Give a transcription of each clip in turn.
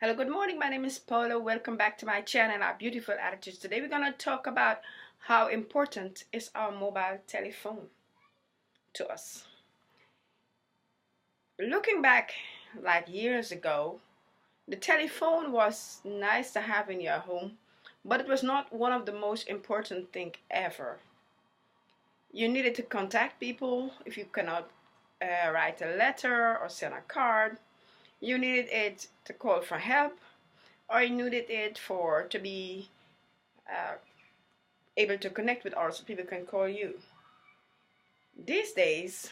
Hello, good morning. My name is Paula. Welcome back to my channel, Our Beautiful Attitudes. Today we're going to talk about how important is our mobile telephone to us. Looking back like years ago, the telephone was nice to have in your home, but it was not one of the most important things ever. You needed to contact people if you cannot write a letter or send a card. You needed it to call for help, or you needed it for to be uh, able to connect with others so people can call you. These days,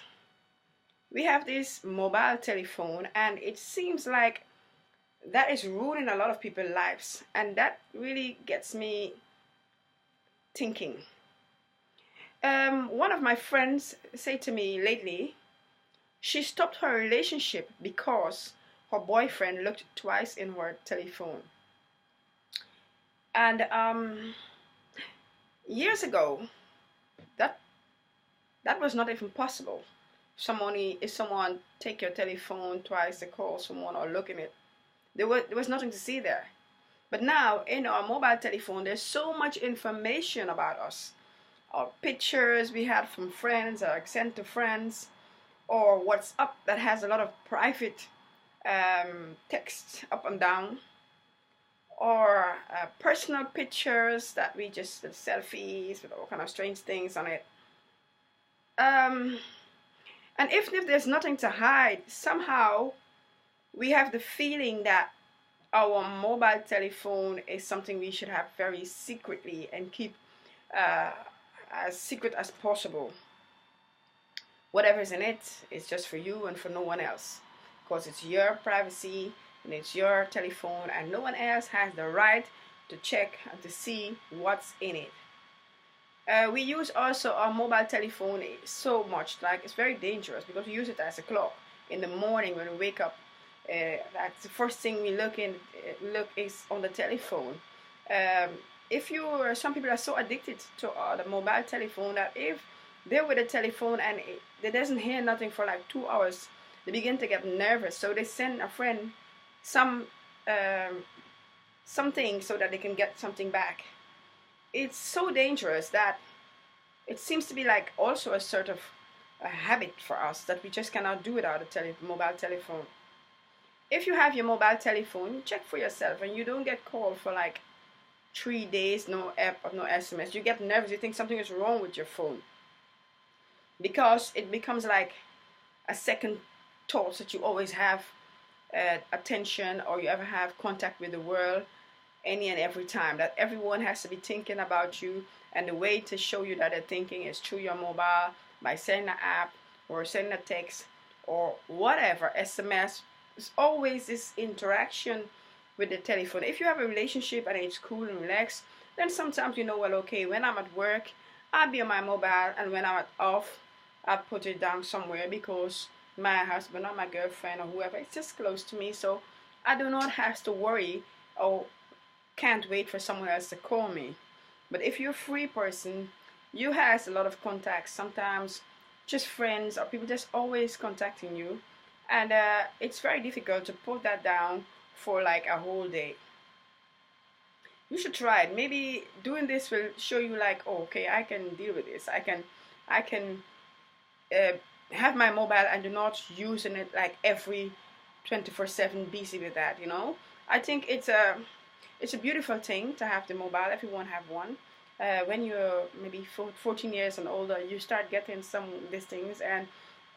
we have this mobile telephone, and it seems like that is ruining a lot of people's lives, and that really gets me thinking. One of my friends said to me lately, she stopped her relationship because her boyfriend looked twice in her telephone. And years ago, that that was not even possible. If someone take your telephone twice to call someone or look in it, there was nothing to see there. But now in our mobile telephone, there's so much information about us. Our pictures we had from friends or sent to friends, or WhatsApp that has a lot of private text up and down, or personal pictures that we just selfies with all kind of strange things on it. Um, and if there's nothing to hide, somehow we have the feeling that our mobile telephone is something we should have very secretly and keep uh, as secret as possible. Whatever's in it is just for you and for no one else, because it's your privacy and it's your telephone, and no one else has the right to check and to see what's in it. We use also our mobile telephone so much, like it's very dangerous because we use it as a clock in the morning when we wake up. That's the first thing we look is on the telephone. Um, if some people are so addicted to the mobile telephone that if they're with a telephone and they doesn't hear nothing for like 2 hours, they begin to get nervous. So they send a friend something so that they can get something back. It's so dangerous that it seems to be like also a sort of a habit for us that we just cannot do without a mobile telephone. If you have your mobile telephone, check for yourself and you don't get called for like 3 days, no app or no SMS. You get nervous, you think something is wrong with your phone, because it becomes like a second thought that you always have attention, or you ever have contact with the world any and every time, that everyone has to be thinking about you, and the way to show you that they're thinking is through your mobile, by sending an app or sending a text or whatever, SMS. There's always this interaction with the telephone. If you have a relationship and it's cool and relaxed, then sometimes you know, well, okay, when I'm at work, I'll be on my mobile, and when I'm off, I'll put it down somewhere, because my husband or my girlfriend or whoever is just close to me, so I do not have to worry or can't wait for someone else to call me. But if you're a free person, you have a lot of contacts, sometimes just friends or people just always contacting you, and it's very difficult to put that down for like a whole day. You should try it. Maybe doing this will show you like, oh, okay, I can deal with this. I can have my mobile and do not using it like every 24/7 busy with that, you know. I think it's a beautiful thing to have the mobile. Everyone have one. When you're maybe 14 years and older, you start getting some of these things, and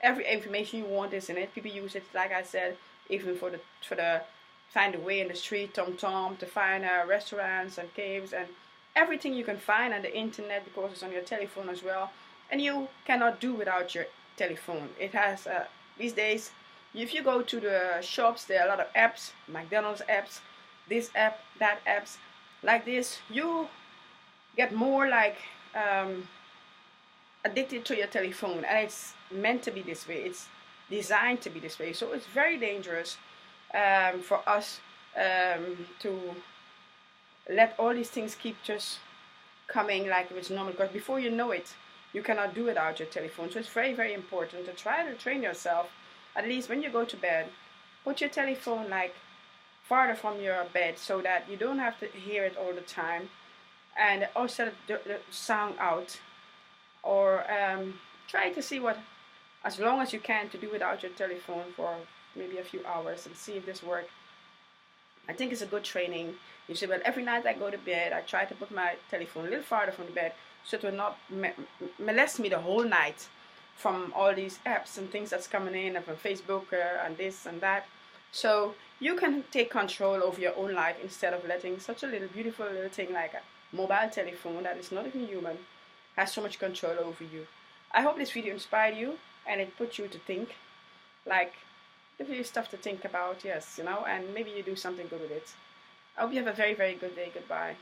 every information you want is in it. People use it, like I said, even for the find a way in the street, tom to find restaurants and caves and everything you can find on the internet, because it's on your telephone as well. And you cannot do without your telephone. It has these days, if you go to the shops, there are a lot of apps, McDonald's apps, this app, that apps, like this. You get more like addicted to your telephone, and it's meant to be this way. It's designed to be this way. So it's very dangerous for us to let all these things keep just coming like it's normal, because before you know it, you cannot do without your telephone. So it's very, very important to try to train yourself, at least when you go to bed, put your telephone like farther from your bed so that you don't have to hear it all the time, and also the sound out, or try to see what, as long as you can, to do without your telephone for maybe a few hours and see if this works. I think it's a good training. You say, well, every night I go to bed, I try to put my telephone a little farther from the bed so it will not molest me the whole night from all these apps and things that's coming in, and from Facebook and this and that. So you can take control over your own life instead of letting such a little beautiful little thing like a mobile telephone that is not even human has so much control over you. I hope this video inspired you and it put you to think, like, give you stuff to think about, yes, and maybe you do something good with it. I hope you have a very, very good day. Goodbye.